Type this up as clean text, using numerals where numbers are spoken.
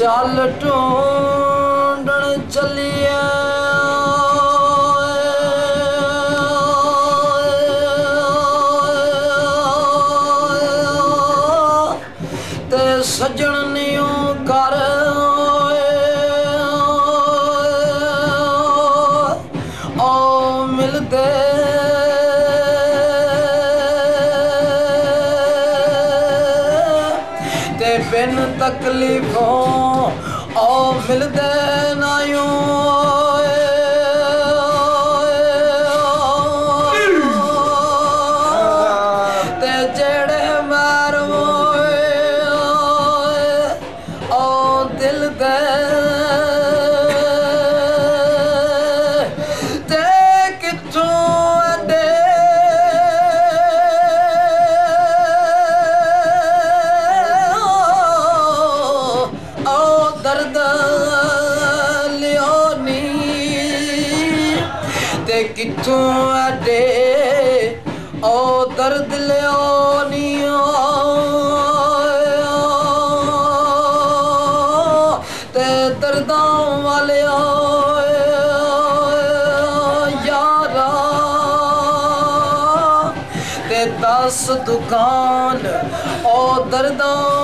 चल ढूंढण चलिए ते सजन न्यू कर ओ मिलदे ते बिन तकलीफों ओ मिलदे ना यूं ते जेड़े मारो ओ दिल दे ते किथों अडे ओ दर्द लियोनी ते किथों अडे ओ दर्द लियोनी ते दर्दां वाले यारा ते 10 दुकान ओ दर्दां